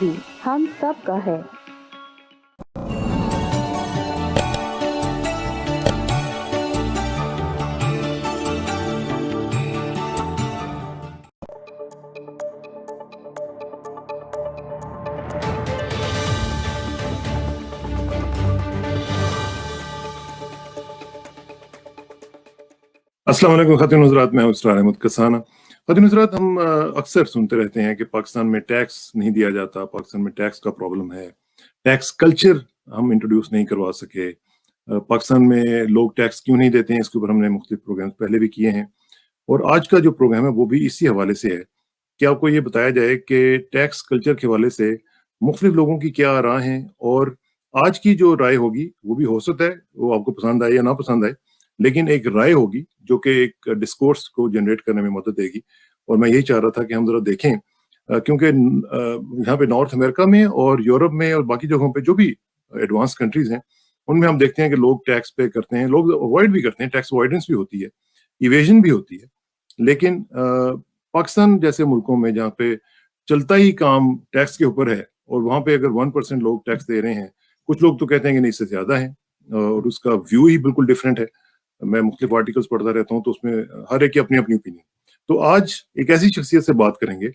भी हम सब का है। अस्सलाम वालेकुम ख़ातिन हज़रात, मैं उसरार अहमद कसाना। ख़ातिन हज़रात, हम अक्सर सुनते रहते हैं कि पाकिस्तान में टैक्स नहीं दिया जाता, पाकिस्तान में टैक्स का प्रॉब्लम है, टैक्स कल्चर हम इंट्रोड्यूस नहीं करवा सके। पाकिस्तान में लोग टैक्स क्यों नहीं देते हैं, इसके ऊपर हमने मुख्तलिफ प्रोग्राम्स पहले भी किए हैं और आज का जो प्रोग्राम है वो भी इसी हवाले से है कि आपको ये बताया जाए कि टैक्स कल्चर के हवाले से मुख्तलिफ लोगों की क्या राय हैं और आज की जो राय होगी वो भी हो सकता है वो आपको पसंद आए या ना पसंद आए, लेकिन एक राय होगी जो कि एक डिस्कोर्स को जनरेट करने में मदद देगी। और मैं यही चाह रहा था कि हम ज़रा देखें, क्योंकि यहाँ पे नॉर्थ अमेरिका में और यूरोप में और बाकी जगहों पे जो भी एडवांस कंट्रीज़ हैं, उनमें हम देखते हैं कि लोग टैक्स पे करते हैं, लोग अवॉइड भी करते हैं, टैक्स अवॉइडेंस भी होती है, इवेजन भी होती है। लेकिन पाकिस्तान जैसे मुल्कों में जहाँ पे चलता ही काम टैक्स के ऊपर है और वहाँ पे अगर 1% लोग टैक्स दे रहे हैं, कुछ लोग तो कहते हैं कि नहीं इससे ज़्यादा है और उसका व्यू ही बिल्कुल डिफरेंट है। मैं मुख्तलिफ आर्टिकल्स पढ़ता रहता हूँ तो उसमें हर एक की अपनी-अपनी ओपिनियन। तो आज एक ऐसी शख्सियत से बात करेंगे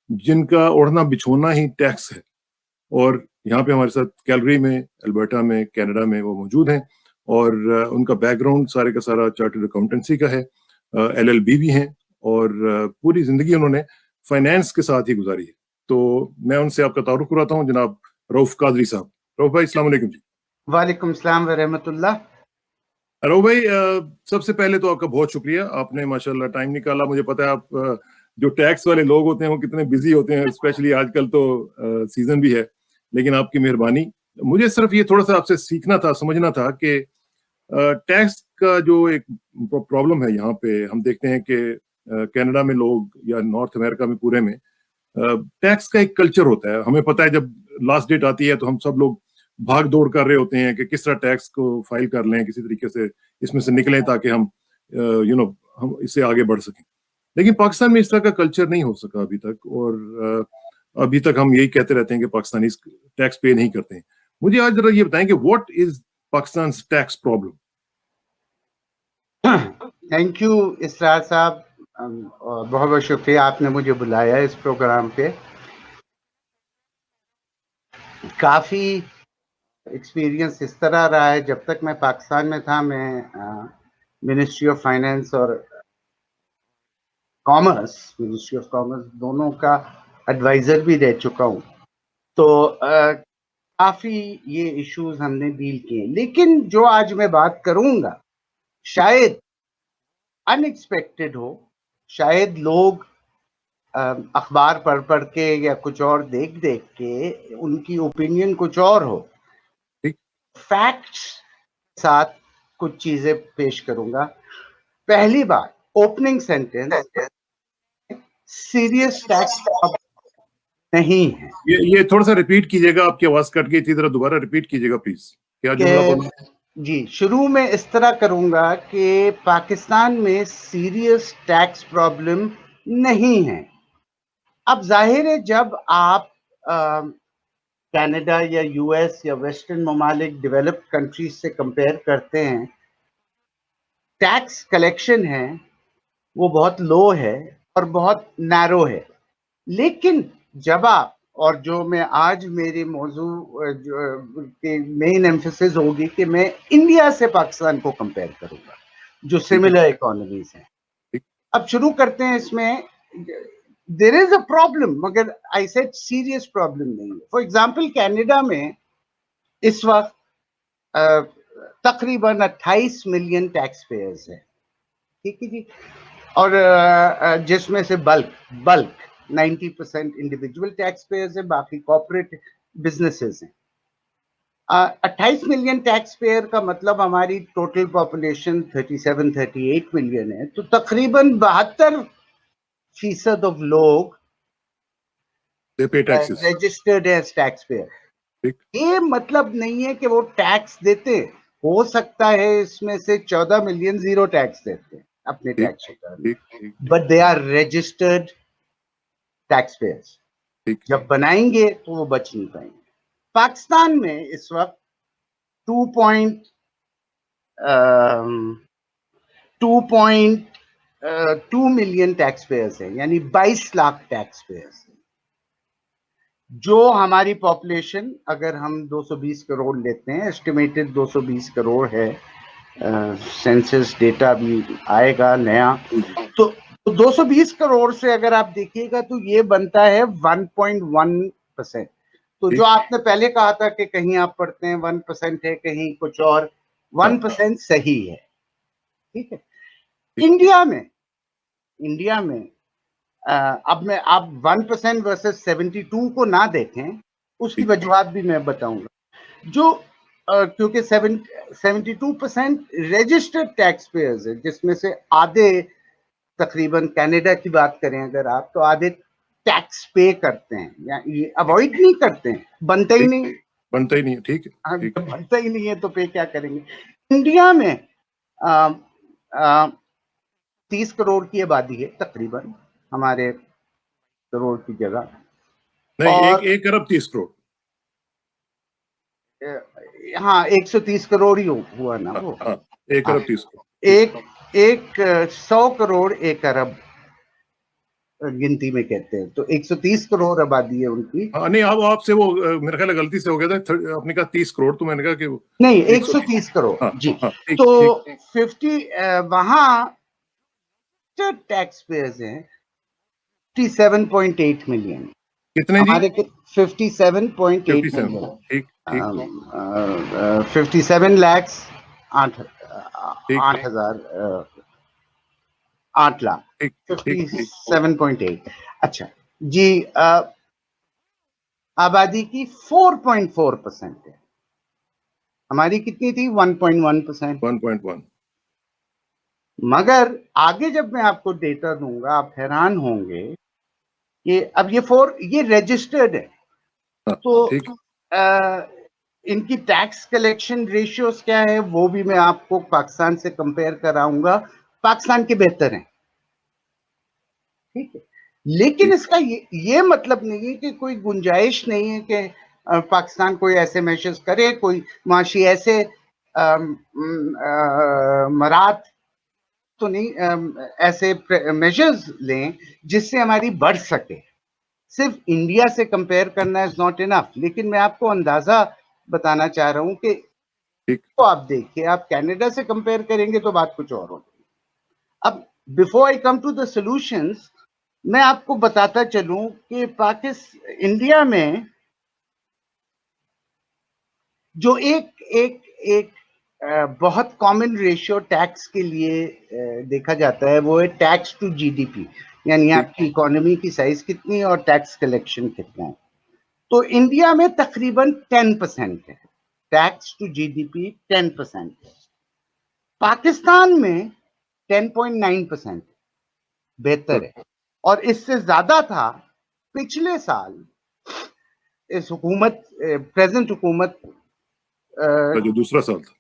जिनका ओढ़ना बिछोना ही टैक्स है और यहाँ पे हमारे साथ कैलगरी में, अल्बर्टा में, कनाडा में वो मौजूद हैं और उनका बैकग्राउंड सारे का सारा चार्टर्ड अकाउंटेंसी का है। एलएलबी भी हैं और पूरी ज़िंदगी उन्होंने फाइनेंस के साथ ही गुज़ारी है। तो मैं उनसे आपका तारुफ कराता हूँ, जनाब रऊफ़ कादरी साहब। रऊफ़ भाई, अस्सलाम वालेकुम जी। वालेकुम सलाम व रहमतुल्लाह। रऊफ़ भाई, सबसे पहले तो आपका बहुत शुक्रिया, आपने माशाल्लाह टाइम निकाला। मुझे पता है आप जो टैक्स वाले लोग होते हैं वो कितने बिज़ी होते हैं, स्पेशली आजकल तो सीज़न भी है, लेकिन आपकी मेहरबानी। मुझे सिर्फ ये थोड़ा-सा आपसे सीखना था, समझना था कि टैक्स का जो एक प्रॉब्लम है यहाँ पे, हम देखते हैं कि कनाडा में लोग या नॉर्थ अमेरिका में पूरे में टैक्स का एक कल्चर होता है। हमें पता है जब लास्ट डेट आती है तो हम सब लोग भाग दौड़ कर रहे होते हैं कि किस तरह टैक्स को फाइल कर लें, किसी तरीके से इसमें से निकलें ताकि हम हम इससे आगे बढ़ सकें। लेकिन पाकिस्तान में इस तरह का कल्चर नहीं हो सका अभी तक और अभी तक हम यही कहते रहते हैं कि पाकिस्तानी टैक्स पे नहीं करते हैं। मुझे आज जरा ये बताएं कि what is Pakistan tax problem? Thank you Israr sahab, और बहुत बहुत शुक्रिया आपने मुझे बुलाया इस प्रोग्राम पे। काफ़ी एक्सपीरियंस इस तरह रहा है, जब तक मैं पाकिस्तान में था मैं मिनिस्ट्री ऑफ फाइनेंस और मिनिस्ट्री ऑफ कॉमर्स दोनों का एडवाइज़र भी रह चुका हूँ। तो काफ़ी ये इश्यूज हमने डील किए, लेकिन जो आज मैं बात करूँगा शायद अनएक्सपेक्टेड हो, शायद लोग अखबार पढ़ के या कुछ और देख के उनकी ओपिनियन कुछ और हो। ठीक। फैक्ट्स साथ कुछ चीजें पेश करूंगा। पहली बात, ओपनिंग सेंटेंस, सीरियस टैक्स नहीं है। ये थोड़ा सा रिपीट कीजिएगा, आपकी आवाज कट गई थी, जरा दोबारा रिपीट कीजिएगा प्लीज। क्या जुमला बोला? जी, शुरू में इस तरह करूंगा कि पाकिस्तान में सीरियस टैक्स प्रॉब्लम नहीं है। अब जाहिर है जब आप कनाडा या यूएस या वेस्टर्न ममालिक डेवलप्ड कंट्रीज से कंपेयर करते हैं, टैक्स कलेक्शन है वो बहुत लो है और बहुत नैरो है। लेकिन जब आप, और जो मैं आज मेरी मौजू की मेन एम्फेसिस होगी कि मैं इंडिया से पाकिस्तान को कंपेयर करूंगा जो सिमिलर इकोनॉमीज हैं। अब शुरू करते हैं इसमें। देयर इज अ प्रॉब्लम, मगर आई सेड सीरियस प्रॉब्लम नहीं है। फॉर एग्जांपल कनाडा में इस वक्त तकरीबन 28 मिलियन टैक्स पेयर्स हैं, ठीक है जी, और जिसमें से बल्क 90% इंडिविजुअल टैक्स पेयर्स है, बाकी कॉर्पोरेट बिजनेसेस हैं। 28 मिलियन टैक्स पेयर का मतलब हमारी टोटल पॉपुलेशन 37-38 मिलियन है, तो तकरीबन 72% ऑफ लोग रजिस्टर्ड एज टैक्स पेयर। ये मतलब नहीं है कि वो टैक्स देते, हो सकता है इसमें से 14 मिलियन जीरो टैक्स देते हैं अपने tax return, but they are registered taxpayers. ठीक। जब बनाएंगे तो वो बच नहीं पाएंगे। पाकिस्तान में इस वक्त 2.2 मिलियन टैक्स पेयर्स हैं, यानी 22 लाख टैक्स पेयर्स हैं। जो हमारी पॉपुलेशन, अगर हम 220 करोड़ लेते हैं, एस्टिमेटेड 220 करोड़ है, सेंसस डेटा भी आएगा नया, तो 220 करोड़ से अगर आप देखिएगा तो ये बनता है 1.1%। तो जो आपने पहले कहा था कि कहीं आप पढ़ते हैं 1% है, कहीं कुछ और, 1% सही है, ठीक है। इंडिया में अब मैं आप 1% वर्सेस 72 को ना देखें, उसकी वजूहत भी मैं बताऊंगा। जो क्योंकि 72% रजिस्टर्ड टैक्स पेयर्स है, जिसमें से आधे, तकरीबन कनाडा की बात करें अगर आप, तो आधे टैक्स पे करते हैं, या ये अवॉइड नहीं करते हैं, बनता ही नहीं, ठीक है। बनता ही नहीं है तो पे क्या करेंगे। इंडिया में 30 करोड़ की आबादी है तकरीबन, हमारे करोड़ की जगह, नहीं, और 1 अरब 30 करोड़। हाँ 130 करोड़ ही हुआ ना वो। 1 अरब 30 करोड़। एक 100 करोड़ 1 अरब गिनती में कहते हैं, तो 130 करोड़ आबादी है उनकी। हाँ, नहीं, अब आपसे वो मेरे ख्याल गलती से हो गया था, आपने कहा 30 करोड़, तो मैंने कहा कि नहीं 130 करोड़। हाँ, जी हाँ, तो 50 वहां टैक्स पेयर्स हैं 57.8 मिलियन, कितने जी? हमारे 57.8 मिलियन, ठीक। 57 lakhs 8 लाख, ठीक। 57.8। अच्छा जी, आबादी की 4.4% है, हमारी कितनी थी 1.1%। 1.1। मगर आगे जब मैं आपको डेटा दूंगा आप हैरान होंगे कि अब ये रजिस्टर्ड है, तो ठीक। इनकी टैक्स कलेक्शन रेशियोज क्या है वो भी मैं आपको पाकिस्तान से कंपेयर कराऊंगा, पाकिस्तान के बेहतर हैं, ठीक है। लेकिन इसका ये मतलब नहीं है कि कोई गुंजाइश नहीं है कि पाकिस्तान कोई ऐसे मेजर्स करे, कोई माशी ऐसे मरात तो नहीं, ऐसे मेजर्स लें जिससे हमारी बढ़ सके। सिर्फ इंडिया से कंपेयर करना इज नॉट इनफ, लेकिन मैं आपको अंदाजा बताना चाह रहा हूं कि तो आप देखिए, आप कनाडा से कंपेयर करेंगे तो बात कुछ और होगी। अब before I come to the solutions, मैं आपको बताता चलूं कि इंडिया में जो एक बहुत कॉमन रेशियो टैक्स के लिए देखा जाता है, वो है टैक्स टू जीडीपी, यानी आपकी इकोनॉमी की साइज कितनी है और टैक्स कलेक्शन कितना है। तो इंडिया में तकरीबन 10% है, टैक्स टू जीडीपी 10% है। पाकिस्तान में 10.9% बेहतर है, और इससे ज्यादा था पिछले साल इस हुकूमत, प्रेजेंट हुकूमत जो दूसरा साल था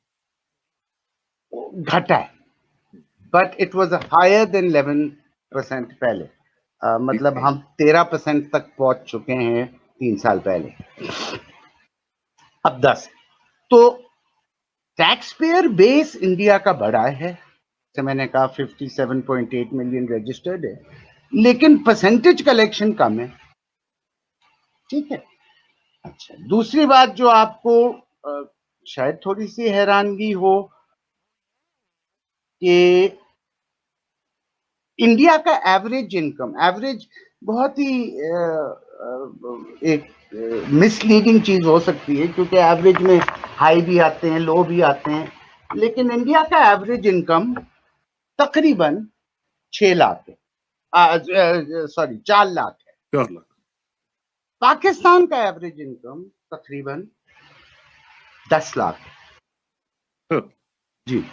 घटा है, but it was higher than 11% पहले, मतलब हम 13% तक पहुंच चुके हैं 3 साल पहले, अब 10। तो टैक्स पेयर बेस इंडिया का बड़ा है, जैसे मैंने कहा 57.8 मिलियन रजिस्टर्ड है, लेकिन परसेंटेज कलेक्शन कम है, ठीक है। अच्छा, दूसरी बात जो आपको शायद थोड़ी सी हैरानगी हो कि इंडिया का एवरेज बहुत ही एक मिसलीडिंग चीज हो सकती है, क्योंकि एवरेज में हाई भी आते हैं, लो भी आते हैं, लेकिन इंडिया का एवरेज इनकम तकरीबन 6 लाख है, सॉरी 4 लाख है। 4 लाख। पाकिस्तान का एवरेज इनकम तकरीबन 10 लाख है जी।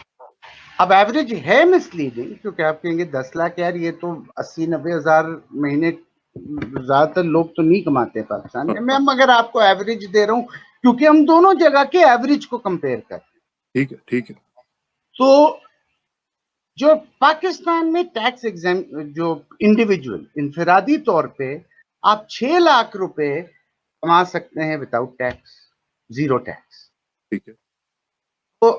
अब एवरेज है मिसलीडिंग, क्योंकि आप कहेंगे 10 लाख यार, ये तो 80-90 हजार महीने, ज्यादातर लोग तो नहीं कमाते पाकिस्तान में। मैं मगर आपको एवरेज दे रहा हूं क्योंकि हम दोनों जगह के एवरेज को कंपेयर कर रहे हैं। ठीक है। तो जो पाकिस्तान में टैक्स एग्जाम, जो इंडिविजुअल इंफरादी तौर पे आप 6 लाख रुपए कमा सकते हैं विदाउट टैक्स, जीरो टैक्स। ठीक है। तो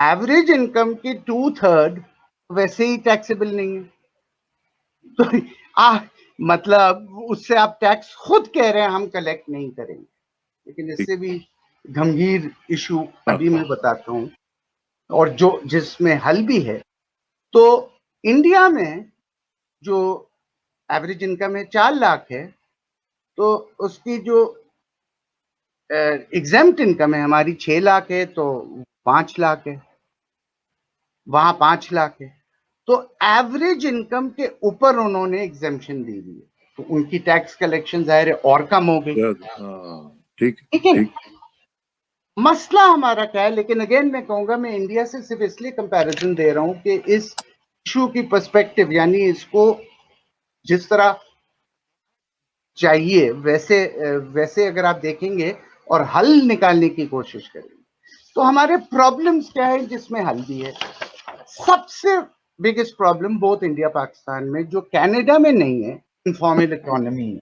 एवरेज इनकम की 2/3 वैसे ही टैक्सेबल नहीं है। तो मतलब उससे आप टैक्स खुद कह रहे हैं हम कलेक्ट नहीं करेंगे, लेकिन इससे भी गंभीर इशू अभी मैं बताता हूं, और जो जिसमें हल भी है। तो इंडिया में जो एवरेज इनकम है 4 लाख है, तो उसकी जो एग्जेम्प्ट इनकम है हमारी 6 लाख है, तो 5 लाख है, वहां 5 लाख है। तो एवरेज इनकम के ऊपर उन्होंने एग्जेम्पशन दी हुई है, तो उनकी टैक्स कलेक्शन जाहिर है और कम हो गई। ठीक है मसला हमारा क्या है। लेकिन अगेन मैं कहूंगा, मैं इंडिया से सिर्फ इसलिए कंपैरिजन दे रहा हूं कि इस इशू की पर्सपेक्टिव, यानी इसको जिस तरह चाहिए वैसे अगर आप देखेंगे और हल निकालने की कोशिश करेंगे, तो हमारे प्रॉब्लम्स क्या है जिसमें हल भी है। सबसे biggest problem both India Pakistan में, जो कनाडा में नहीं है, इनफॉर्मल इकोनॉमी है।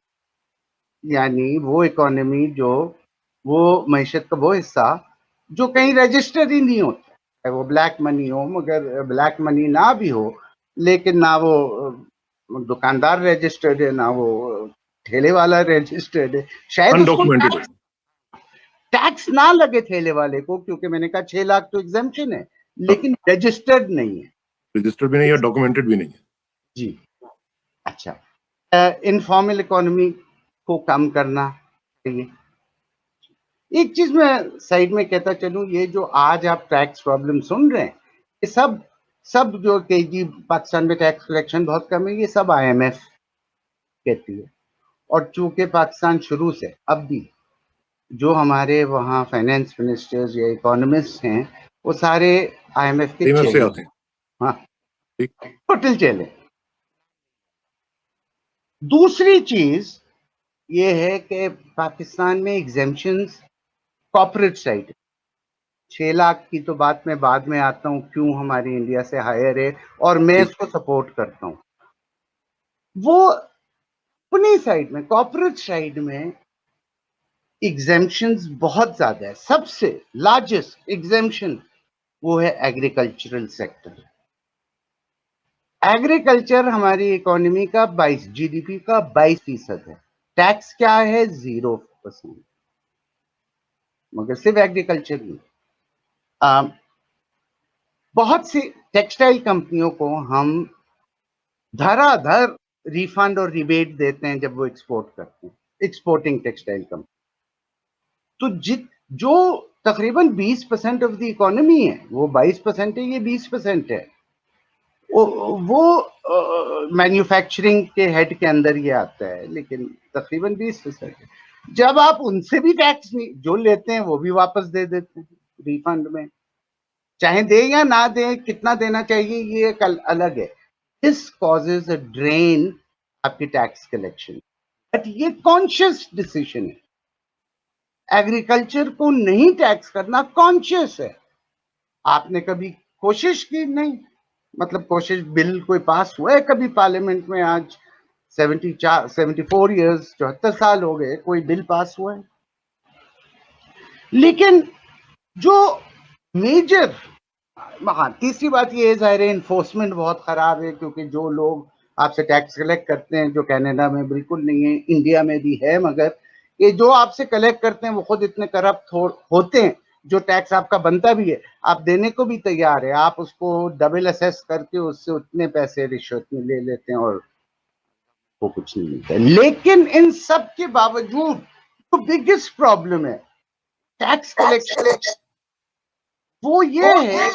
यानी वो इकोनॉमी जो, वो मैशत का वो हिस्सा जो कहीं रजिस्टर ही नहीं होता है। वो ब्लैक मनी हो, मगर ब्लैक मनी ना भी हो, लेकिन ना वो दुकानदार रजिस्टर्ड है, ना वो ठेले वाला रजिस्टर्ड है। शायद अनडॉक्यूमेंटेड टैक्स ना लगे ठेले वाले को, क्योंकि मैंने कहा 6 लाख तो एग्जेम्पशन है, लेकिन रजिस्टर्ड नहीं है, रजिस्टर्ड भी नहीं है, डॉक्यूमेंटेड भी नहीं है। जी। अच्छा, इनफॉर्मल इकोनॉमी को कम करना चाहिए। एक चीज मैं साइड में कहता चलूं, ये जो आज आप टैक्स प्रॉब्लम सुन रहे हैं, ये सब जो कि जी पाकिस्तान में टैक्स कलेक्शन बहुत कम है, ये सब IMF कहती है। और चूंकि पाकिस्तान शुरू से अब भी जो हमारे वहाँ फाइनेंस मिनिस्टर्स या इकोनॉमिस्ट हैं, वो सारे IMF के से चेले, आते हैं। हाँ, ठीक। टोटल चेले। दूसरी चीज ये है कि पाकिस्तान में एग्जेम्पशंस कॉर्पोरेट साइड, 6 लाख की तो बात मैं बाद में आता हूं, क्यों हमारी इंडिया से हायर है, और मैं इसको सपोर्ट करता हूं। वो अपनी साइड में, कॉर्पोरेट साइड में एग्जेम्पशंस बहुत ज्यादा है। सबसे लार्जेस्ट एग्जेम्पशन वो है एग्रीकल्चरल सेक्टर। एग्रीकल्चर हमारी इकोनॉमी का 22, GDP का 22% है। टैक्स क्या है? 0%। मगर सिर्फ एग्रीकल्चर नहीं, बहुत सी टेक्सटाइल कंपनियों को हम धड़ाधड़ रिफंड और रिबेट देते हैं जब वो एक्सपोर्ट करते हैं, एक्सपोर्टिंग टेक्सटाइल कंपनी। तो जो तकरीबन 20% ऑफ द इकोनॉमी है, वो 22% है, ये 20% है। वो मैन्युफैक्चरिंग के हेड के अंदर ये आता है, लेकिन तकरीबन 20% है। जब आप उनसे भी टैक्स नहीं जो लेते हैं, वो भी वापस दे देते हैं रिफंड में, चाहे दे या ना दे, कितना देना चाहिए ये एक अलग है। दिस कॉजेज अ ड्रेन आपकी टैक्स कलेक्शन, बट ये कॉन्शियस डिसीजन है। एग्रीकल्चर को नहीं टैक्स करना कॉन्शियस है। आपने कभी कोशिश की? नहीं। मतलब कोशिश, बिल कोई पास हुआ है कभी पार्लियामेंट में? आज 74 ईयर्स, 74 साल हो गए, कोई बिल पास हुआ है? लेकिन जो मेजर, हाँ, तीसरी बात ये है, जाहिर है इन्फोर्समेंट बहुत खराब है, क्योंकि जो लोग आपसे टैक्स कलेक्ट करते हैं, जो कनाडा में बिल्कुल नहीं है, इंडिया में भी है, मगर ये जो आपसे कलेक्ट करते हैं वो खुद इतने करप्ट होते हैं। जो टैक्स आपका बनता भी है, आप देने को भी तैयार है, आप उसको डबल असेस करके उससे उतने पैसे रिश्वत में ले लेते हैं, और वो कुछ नहीं मिलता। लेकिन इन सब के बावजूद जो बिगेस्ट प्रॉब्लम है टैक्स कलेक्शन, वो ये है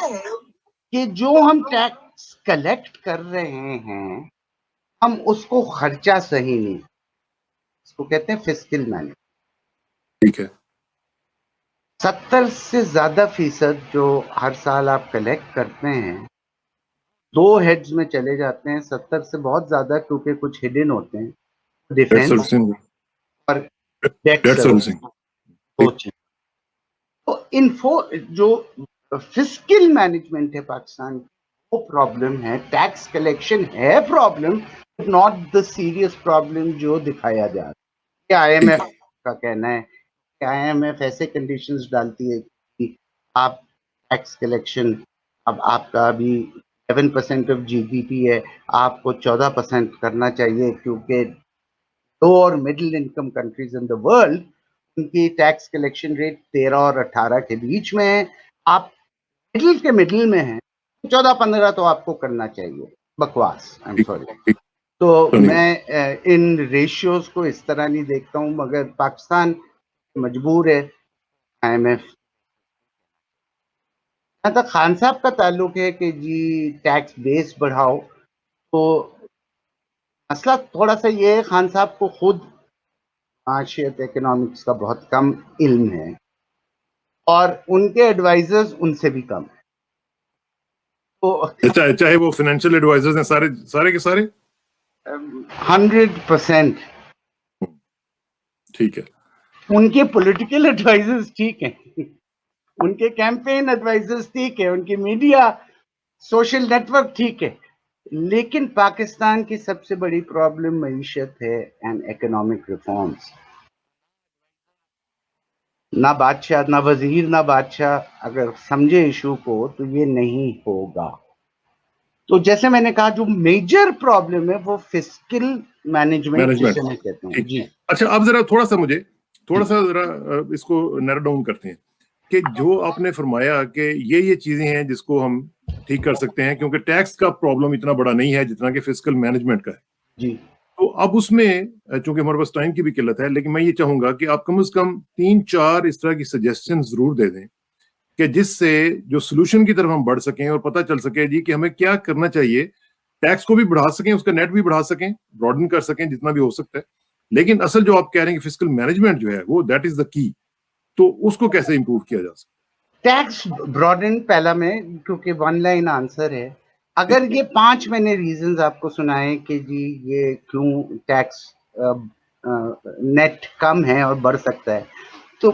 कि जो हम टैक्स कलेक्ट कर रहे हैं, हम उसको खर्चा सही नहीं, इसको कहते हैं फिस्कल मैनेजमेंट। ठीक है। 70 से ज्यादा फीसद जो हर साल आप कलेक्ट करते हैं, 2 हेड्स में चले जाते हैं। 70 से बहुत ज्यादा, क्योंकि कुछ हिडन होते हैं, डिफेंस और डेट सर्विसिंग। तो जो फिस्कल मैनेजमेंट है पाकिस्तान, वो प्रॉब्लम है। टैक्स कलेक्शन है problem, not the serious problem जो दिखाया जा रहा है। ये IMF का कहना है कि IMF ऐसे कंडीशंस डालती है कि आप टैक्स कलेक्शन, अब आपका अभी 11% ऑफ GDP है, आपको 14% करना चाहिए, क्योंकि लो और middle income countries in the world उनकी टैक्स कलेक्शन रेट 13 और 18 के बीच में है। आप मिडिल में हैं, 14-15 तो आपको करना चाहिए। बकवास, आई एम ठीक सॉरी। ठीक तो सुनिए। मैं इन रेशियोज को इस तरह नहीं देखता हूँ, मगर पाकिस्तान मजबूर है IMF। जहाँ तक खान साहब का ताल्लुक है कि जी टैक्स बेस बढ़ाओ, तो मसला थोड़ा सा ये है, खान साहब को खुद माशियत इकोनॉमिक्स का बहुत कम इल्म है और उनके एडवाइजर्स उनसे भी कम है। तो चाहे वो फाइनेंशियल एडवाइजर्स हैं, सारे सारे के सारे 100% ठीक है। उनके पॉलिटिकल एडवाइजर्स ठीक हैं, उनके कैंपेन एडवाइजर्स ठीक है, उनकी मीडिया सोशल नेटवर्क ठीक है, लेकिन पाकिस्तान की सबसे बड़ी प्रॉब्लम मईशत है एंड इकोनॉमिक रिफॉर्म्स। ना बादशाह, ना वजीर, ना बादशाह अगर समझे इशू को तो ये नहीं होगा। तो जैसे मैंने कहा, जो मेजर प्रॉब्लम है वो फिस्कल मैनेजमेंट मैनेजमेंट, जिसे हम कहते हैं। ठीक। जी अच्छा, अब जरा थोड़ा सा जरा इसको नैरो डाउन करते हैं कि जो आपने फरमाया कि ये चीजें हैं जिसको हम ठीक कर सकते हैं, क्योंकि टैक्स का प्रॉब्लम इतना बड़ा नहीं है जितना कि फिस्कल मैनेजमेंट का है। जी तो अब उसमें चूंकि हमारे पास टाइम की भी किल्लत है, लेकिन मैं ये चाहूंगा कि आप कम से कम 3-4 इस तरह की सजेशन जरूर दे दें कि जिससे जो सोल्यूशन की तरफ हम बढ़ सकें और पता चल सके जी कि हमें क्या करना चाहिए। टैक्स को भी बढ़ा सकें, उसका नेट भी बढ़ा सकें, ब्रॉडन कर सकें जितना भी हो सकता है, लेकिन असल जो आप कह रहे हैं कि फिस्कल मैनेजमेंट जो है वो दैट इज द की, तो उसको कैसे इंप्रूव किया जा सकता टैक्स ब्रॉडन पहला में, क्योंकि वन लाइन आंसर है। अगर ये 5 मैंने रीजंस आपको सुनाए कि जी ये क्यों टैक्स नेट कम है और बढ़ सकता है, तो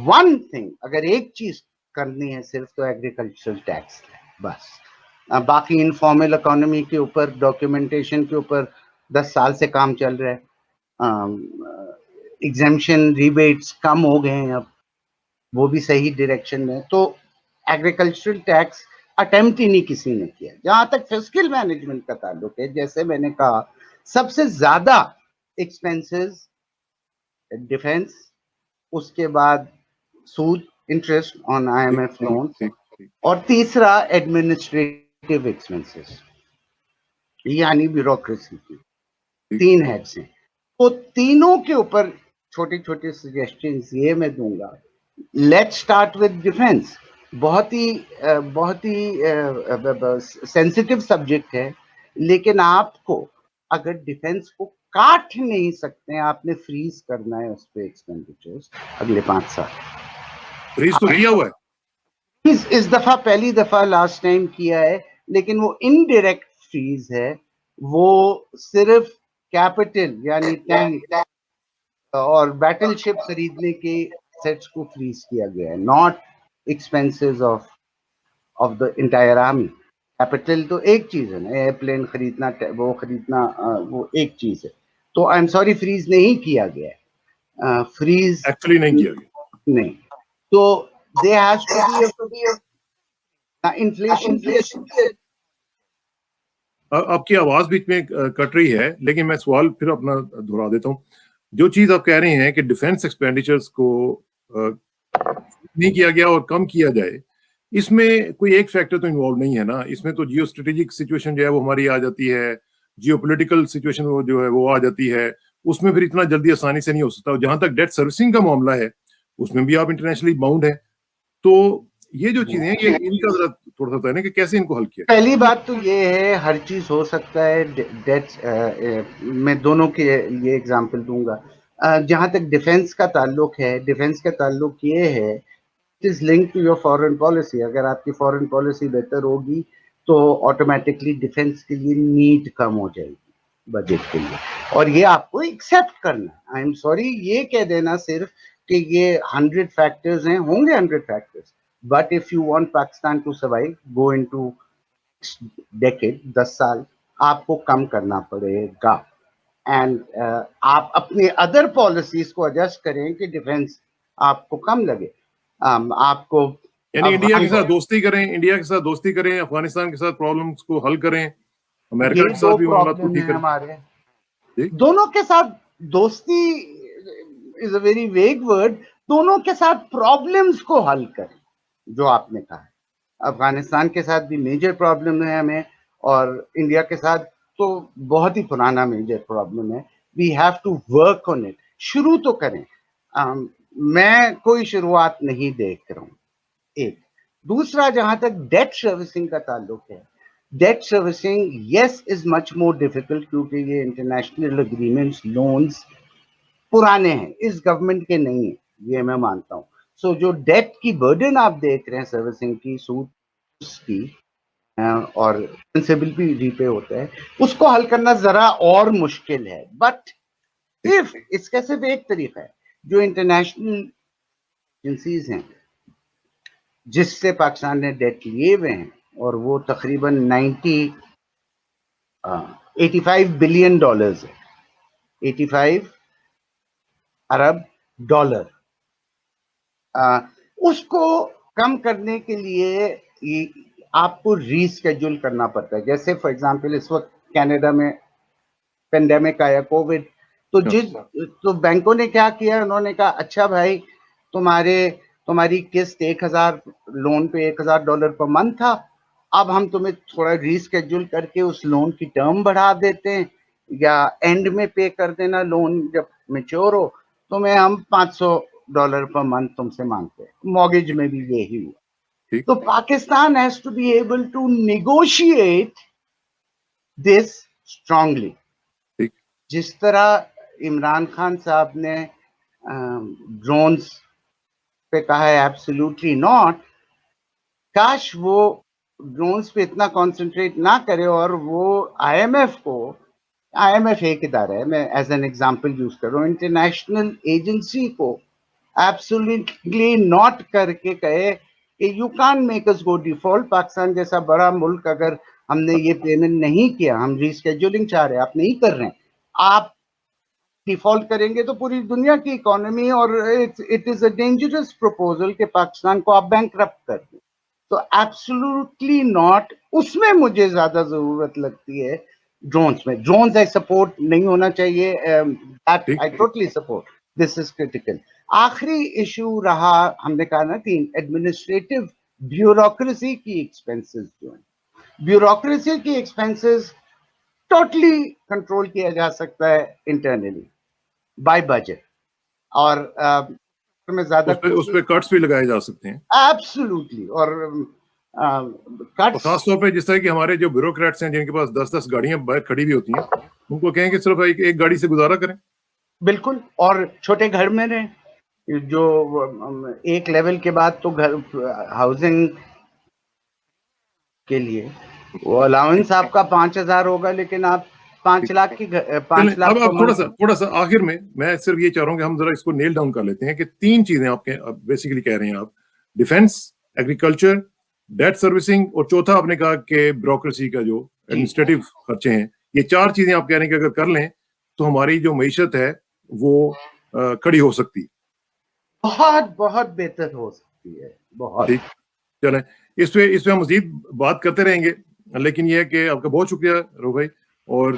वन थिंग, अगर एक चीज करनी है सिर्फ, तो एग्रीकल्चरल टैक्स है बस। बाकी इनफॉर्मल इकोनॉमी के ऊपर, डॉक्यूमेंटेशन के ऊपर 10 साल से काम चल रहा है। एग्जेम्पशन रिबेट्स कम हो गए हैं अब, वो भी सही डायरेक्शन में। तो एग्रीकल्चरल टैक्स अटेम्प्ट ही नहीं किसी ने किया। जहां तक फिस्कल मैनेजमेंट का ताल्लुक है, जैसे मैंने कहा, सबसे ज्यादा एक्सपेंसेस डिफेंस, उसके बाद सूद, इंटरेस्ट ऑन है? IMF लोन, ठीक ठीक और तीसरा एडमिनिस्ट्रेटिव एक्सपेंसेस, यानी ब्यूरोक्रेसी की। ठीक। 3 हेड्स हैं। तो तीनों के ऊपर छोटे छोटे सजेशंस ये मैं दूंगा। Let's start with defence. बहुत ही सेंसिटिव सब्जेक्ट है, लेकिन आपको अगर डिफेंस को काट नहीं सकते हैं, आपने फ्रीज करना है उस पे एक्सपेंडिचर्स अगले 5 साल। फ्रीज तो किया हुआ है। इस दफा पहली दफा लास्ट टाइम किया है, लेकिन वो इनडायरेक्ट फ्रीज है। वो सिर्फ कैपिटल यानी टैंक और बैटलशिप खरीदने के सेट्स को फ्रीज किया गया है, not expenses of the entire army. Capital तो एक चीज है ना, एयरप्लेन खरीदना, वो खरीदना, वो एक चीज है। तो आई एम सॉरी, फ्रीज नहीं किया गया है। फ्रीज एक्चुअली नहीं किया गया। नहीं। तो they has to be inflation की। आपकी आवाज बीच में कट रही है, लेकिन मैं सवाल फिर अपना दोहरा देता हूँ। जो चीज आप कह रहे हैं कि डिफेंस एक्सपेंडिचर्स को नहीं किया गया और कम किया जाए, इसमें कोई एक फैक्टर तो इन्वॉल्व नहीं है ना। इसमें तो जियो स्ट्रेटेजिक सिचुएशन जो है वो हमारी आ जाती है, जियो पोलिटिकल सिचुएशन वो जो है वो आ जाती है। उसमें फिर इतना जल्दी आसानी से नहीं हो सकता। जहां तक डेट सर्विसिंग का मामला है, उसमें भी आप इंटरनेशनली बाउंड है। तो ये जो चीजें हैं, ये इनका जरा थोड़ा सा बताएं कि कैसे इनको हल किया। पहली बात तो ये है, हर चीज हो सकता है। डेट मैं दोनों के लिए एग्जांपल दूंगा। जहां तक डिफेंस का ताल्लुक है, डिफेंस का ताल्लुक ये है, it is link to your foreign policy. अगर आपकी फॉरेन पॉलिसी बेहतर होगी तो ऑटोमेटिकली डिफेंस के लिए नीड कम हो जाएगी बजट के लिए, और ये आपको एक्सेप्ट करना। आई एम सॉरी, ये कह देना सिर्फ कि ये 100 फैक्टर्स हैं, होंगे 100 factors, but if you want Pakistan to survive, go into decade, 10 साल, आपको कम करना पड़ेगा। एंड आप अपने अदर पॉलिसीज को एडजस्ट करें कि डिफेंस आपको कम लगे। आपको यानी इंडिया के साथ दोस्ती करें, इंडिया के साथ दोस्ती करें, अफगानिस्तान के साथ प्रॉब्लम्स को हल करें, अमेरिका के साथ भी मामला को ठीक करें। हमारे दोनों के साथ दोस्ती is a very vague word, दोनों के साथ प्रॉब्लम्स को हल करें। जो आपने कहा है, अफगानिस्तान के साथ भी मेजर प्रॉब्लम है हमें, और इंडिया के साथ तो बहुत ही पुराना मेजर प्रॉब्लम है। We have to work on it. शुरू तो करें। मैं कोई शुरुआत नहीं देख रहा हूँ, एक। दूसरा, जहां तक डेट सर्विसिंग का ताल्लुक है, debt servicing yes is much more difficult, क्योंकि ये इंटरनेशनल एग्रीमेंट्स, लोन्स पुराने हैं, इस गवर्नमेंट के नहीं है, ये मैं मानता हूँ। सो जो डेट की बर्डन आप देख रहे हैं सर्विसिंग की, सूद की, और प्रिंसिपल भी रीपे होता है, उसको हल करना जरा और मुश्किल है। बट इफ इसका सिर्फ एक तरीका है, जो इंटरनेशनल एजेंसीज हैं जिससे पाकिस्तान ने डेट लिए हुए हैं, और वो तकरीबन 85 बिलियन डॉलर्स है, 85 अरब डॉलर। उसको कम करने के लिए आपको रीस्केड्यूल करना पड़ता है। जैसे फॉर एग्जांपल इस वक्त कनाडा में पेंडेमिक आया, कोविड, तो बैंकों ने क्या किया, उन्होंने कहा अच्छा भाई, तुम्हारी किस्त 1000 लोन पे $1000 पर मंथ था, अब हम तुम्हें थोड़ा रीस्केड्यूल करके उस लोन की टर्म बढ़ा देते हैं, या एंड में पे कर देना लोन जब मैच्योर हो, तुम्हें हम $500 पर मंथ तुमसे मांगते हैं। मॉर्गेज में भी यही हुआ। तो Pakistan has to be able to negotiate this strongly. जिस तरह इमरान खान साहब ने ड्रोन्स पे कहा है एब्सोल्युटली नॉट, काश वो ड्रोन्स पे इतना कंसंट्रेट ना करे, और वो आईएमएफ एक इदारा है, मैं एज एन एग्जांपल यूज कर रहा हूँ, इंटरनेशनल एजेंसी को एब्सोल्युटली नॉट करके कहे कि you can't make us go default. Pakistan जैसा बड़ा मुल्क, अगर हमने ये पेमेंट नहीं किया, हम रीस्केड्यूलिंग चाह रहे हैं, आप नहीं कर रहे हैं, आप डिफॉल्ट करेंगे तो पूरी दुनिया की इकोनॉमी, और it is a dangerous proposal कि पाकिस्तान को आप बैंकरप्ट कर दें। तो एब्सोल्युटली नॉट, उसमें मुझे ज्यादा जरूरत लगती है ड्रोन्स में। ड्रोन्स आई सपोर्ट नहीं होना चाहिए, I totally support, this is critical. आखिरी इशू रहा, हमने कहा ना कि एडमिनिस्ट्रेटिव ब्यूरोक्रेसी की एक्सपेंसेस जो है, ब्यूरोक्रेसी की एक्सपेंसेस टोटली कंट्रोल किया जा सकता है इंटरनली बाय बजट, और में ज्यादा उस पे कट्स भी लगाए जा सकते हैं। एब्सोल्युटली। और कट्स खासतौर पे जिस तरह कि हमारे जो ब्यूरोक्रेट्स हैं, जिनके पास 10-10 गाड़ियां बाहर खड़ी भी होती हैं, उनको कहें कि सिर्फ एक गाड़ी से गुजारा करें। बिल्कुल, और छोटे घर में रहें, जो एक लेवल के बाद तो घर हाउसिंग के लिए वो अलाउंस आपका 5000 होगा, लेकिन आप 5 लाख की 5 लाख। अब थोड़ा सा आखिर में मैं सिर्फ ये चाह रहा हूँ कि हम जरा इसको नेल डाउन कर लेते हैं कि 3 चीजें आपके बेसिकली कह रहे हैं आप, डिफेंस, एग्रीकल्चर, डेट सर्विसिंग, और चौथा आपने कहा कि ब्यूरोक्रेसी का जो एडमिनिस्ट्रेटिव खर्चे हैं। ये 4 चीजें आप कह रहे हैं कि अगर कर लें तो हमारी जो मईशत है वो खड़ी हो सकती है, बहुत बहुत बेहतर हो सकती है, बहुत। ठीक, चलें इस पे हम मजीद बात करते रहेंगे, लेकिन यह है कि आपका बहुत शुक्रिया रो भाई, और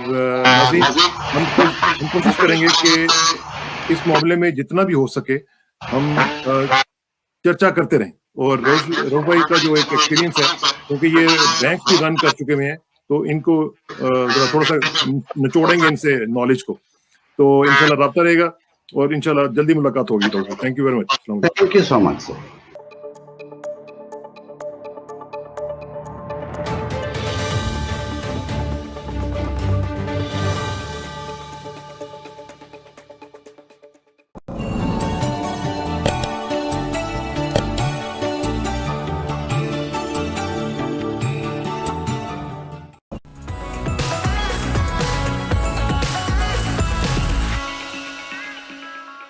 हम कोशिश करेंगे कि इस मामले में जितना भी हो सके हम चर्चा करते रहें। और रो भाई का जो एक एक्सपीरियंस है, क्योंकि ये बैंक भी रन कर चुके हुए हैं, तो इनको थोड़ा सा निचोड़ेंगे इनसे नॉलेज को, तो इंशाल्लाह राब्ता रहेगा, और इंशाल्लाह जल्दी मुलाकात होगी। Thank you very much. Thank you so much sir.